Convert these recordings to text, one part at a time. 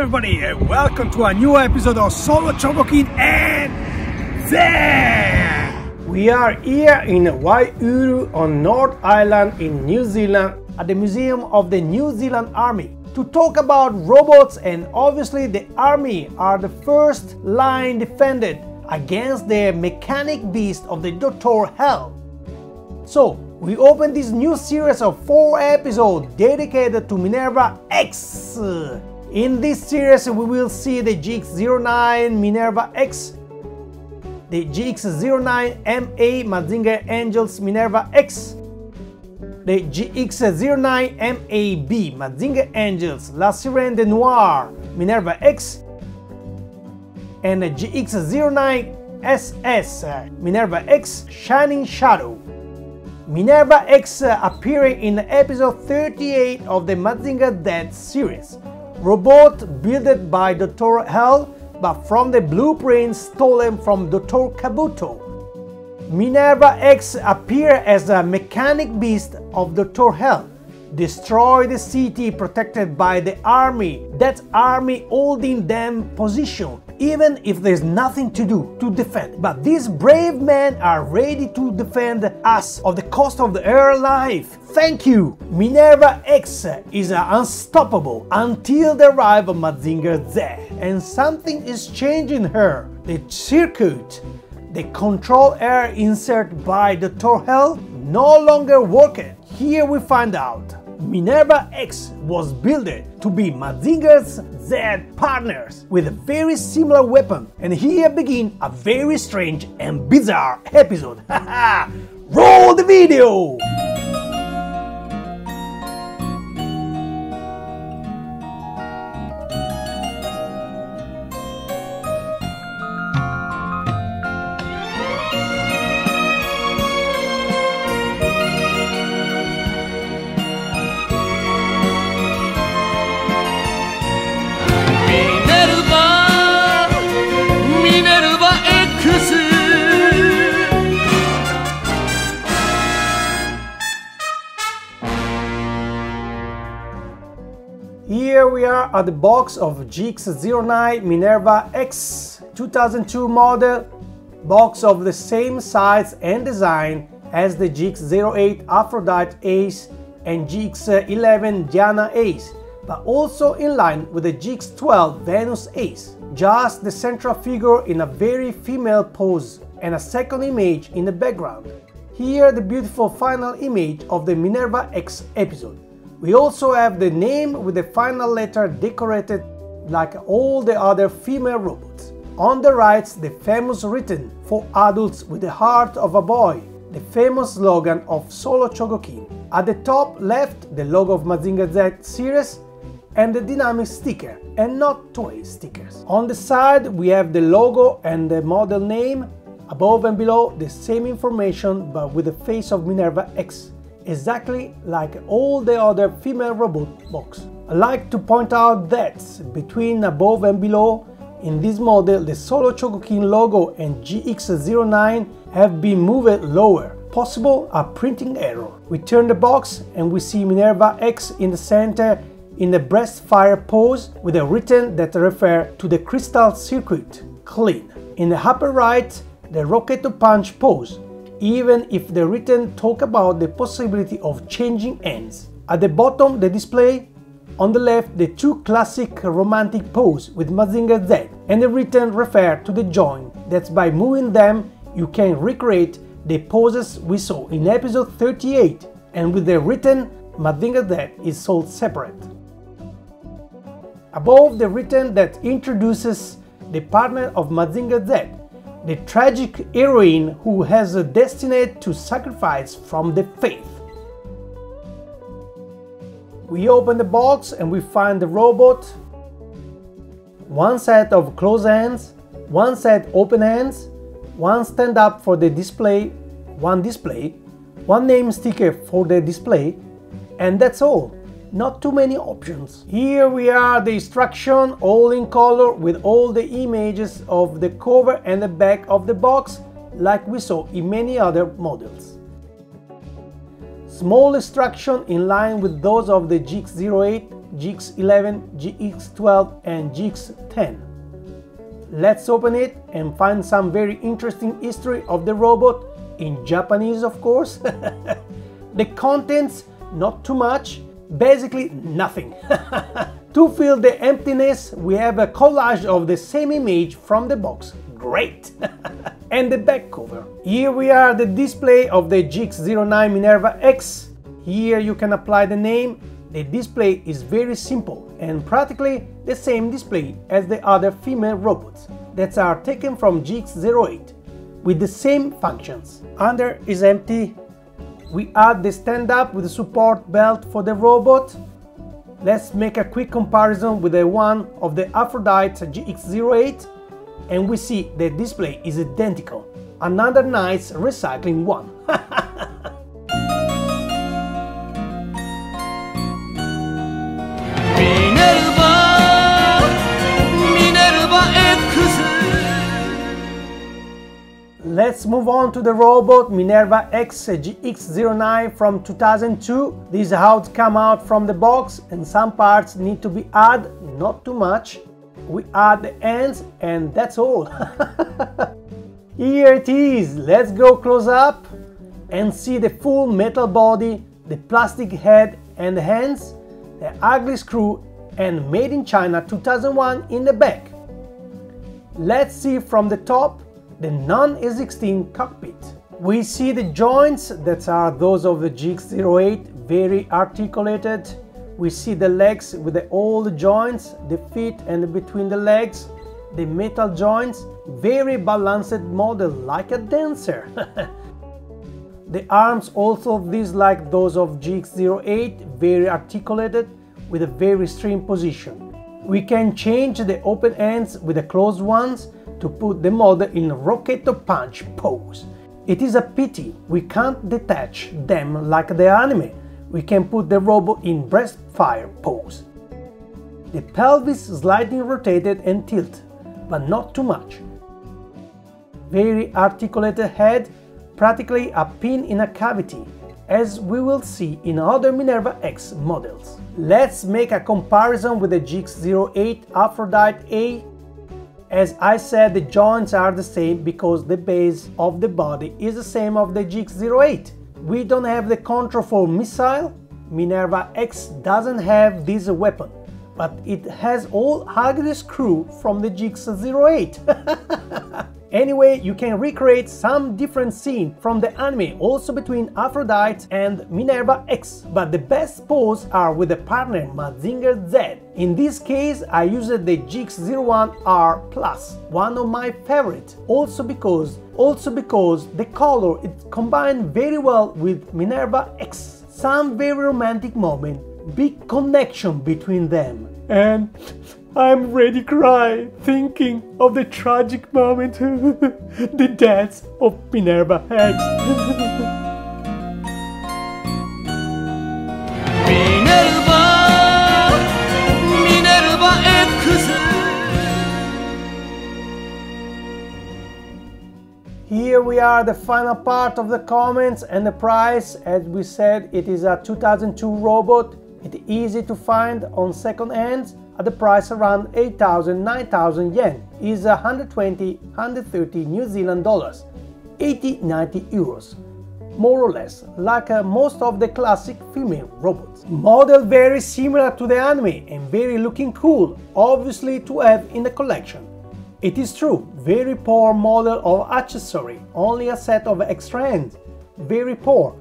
everybody, and welcome to a new episode of Solo Chogokin and Serie! We are here in Waihuru on North Island in New Zealand at the Museum of the New Zealand Army to talk about robots, and obviously the Army are the first line defended against the mechanic beast of the Dr. Hell. So, we open this new series of 4 episodes dedicated to Minerva X. In this series, we will see the GX09 Minerva X, the GX09MA Mazinger Angels Minerva X, the GX09MAB Mazinger Angels La Sirène de Noir Minerva X, and the GX09SS Minerva X Shining Shadow. Minerva X appearing in episode 38 of the Mazinger Z series. Robot built by Dr. Hell, but from the blueprints stolen from Dr. Kabuto. Minerva X appear as a mechanic beast of Dr. Hell. Destroy the city protected by the army, that army holding them position, even if there's nothing to do to defend. But these brave men are ready to defend us of the cost of their life. Thank you! Minerva X is unstoppable until the arrival of Mazinger Z, and something is changing her. The circuit, the control air insert by Dr. Hell, no longer working. Here we find out Minerva X was built to be Mazinger Z partners with a very similar weapon, and here begins a very strange and bizarre episode. Haha! Roll the video! Here we are at the box of GX09 Minerva X 2002 model, box of the same size and design as the GX08 Aphrodite Ace and GX11 Diana Ace, but also in line with the GX12 Venus Ace. Just the central figure in a very female pose and a second image in the background. Here the beautiful final image of the Minerva X episode. We also have the name with the final letter decorated like all the other female robots. On the right, the famous written for adults with the heart of a boy, the famous slogan of Solo Chogokin. At the top left, the logo of Mazinger Z series and the dynamic sticker, and not toy stickers. On the side, we have the logo and the model name. Above and below, the same information but with the face of Minerva X. Exactly like all the other female robot box. I like to point out that between above and below in this model the Solo Chogokin logo and GX09 have been moved lower, possible a printing error. We turn the box and we see Minerva X in the center in the breast fire pose with a written that refer to the crystal circuit, clean. In the upper right, the rocket to punch pose, even if the written talk about the possibility of changing ends. At the bottom the display, on the left the 2 classic romantic pose with Mazinger Z, and the written refer to the joint that by moving them you can recreate the poses we saw in episode 38, and with the written Mazinger Z is sold separate. Above the written that introduces the partner of Mazinger Z, the tragic heroine who has a destiny to sacrifice from the faith. We open the box and we find the robot, 1 set of closed hands, 1 set open hands, 1 stand up for the display, 1 display, 1 name sticker for the display, and that's all. Not too many options. Here we are, the instruction, all in color with all the images of the cover and the back of the box, like we saw in many other models. Small extraction in line with those of the GX08, GX11, GX12 and GX10. Let's open it and find some very interesting history of the robot, in Japanese of course. The contents, not too much, basically nothing. To fill the emptiness, we have a collage of the same image from the box. Great! And the back cover. Here we are, the display of the GX09 Minerva X. Here you can apply the name. The display is very simple and practically the same display as the other female robots that are taken from GX08 with the same functions. Under is empty. We add the stand-up with the support belt for the robot. Let's make a quick comparison with the one of the Aphrodite GX08 and we see the display is identical. Another nice recycling one. Minerva X. Let's move on to the robot Minerva X GX09 from 2002. This is how it comes out from the box and some parts need to be added, not too much. We add the ends and that's all. Here it is. Let's go close up and see the full metal body, the plastic head and hands, the ugly screw and made in China 2001 in the back. Let's see from the top the non-existing cockpit. We see the joints that are those of the GX08, very articulated. We see the legs with all the joints, the feet and between the legs, the metal joints, very balanced model like a dancer. The arms also these like those of GX08, very articulated with a very straight position. We can change the open ends with the closed ones to put the model in Rocket Punch pose. It is a pity we can't detach them like the anime. We can put the robot in breast fire pose. The pelvis slightly rotated and tilt, but not too much. Very articulated head, practically a pin in a cavity, as we will see in other Minerva X models. Let's make a comparison with the GX08 Aphrodite A. As I said, the joints are the same because the base of the body is the same of the GX08. We don't have the control for missile. Minerva X doesn't have this weapon, but it has all ugly screw from the GX08. Anyway, you can recreate some different scene from the anime also between Aphrodite and Minerva X, but the best pose are with the partner Mazinger Z. In this case, I used the GX01R+, one of my favorites, also because the color is combined very well with Minerva X. Some very romantic moment, big connection between them. And I'm ready to cry, thinking of the tragic moment, the death of Minerva X. Minerva X. Here we are, the final part of the comments and the price. As we said, it is a 2002 robot. It's easy to find on second hands at the price around 8,000, 9,000 yen, is 120, 130 New Zealand dollars, 80, 90 euros, more or less, like most of the classic female robots. Model very similar to the anime and very looking cool, obviously to have in the collection. It is true, very poor model of accessory, only a set of extra hands, very poor.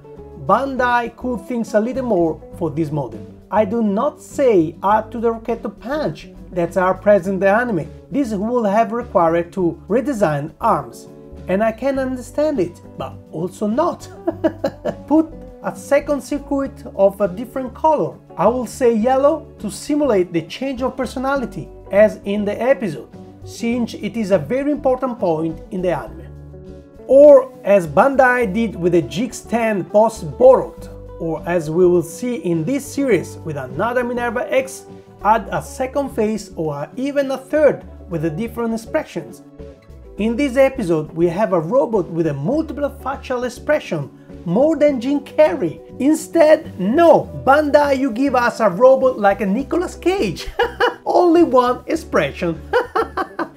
Bandai could think a little more for this model. I do not say add to the Rocket Punch that are present in the anime. This would have required to redesign arms, and I can understand it, but also not. Put a second circuit of a different color. I will say yellow to simulate the change of personality, as in the episode, since it is a very important point in the anime. Or as Bandai did with the GX10 Boss Borrowed, or as we will see in this series with another Minerva X, add a second face or even a third with the different expressions. In this episode we have a robot with a multiple facial expression more than Jim Carrey. Instead, no, Bandai, you give us a robot like a Nicolas Cage. Only one expression.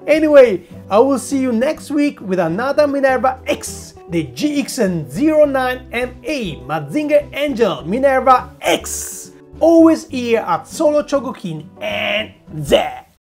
Anyway, I will see you next week with another Minerva X, the GX09MAB Mazinger Angel Minerva X. Always here at Solo Chogokin and there.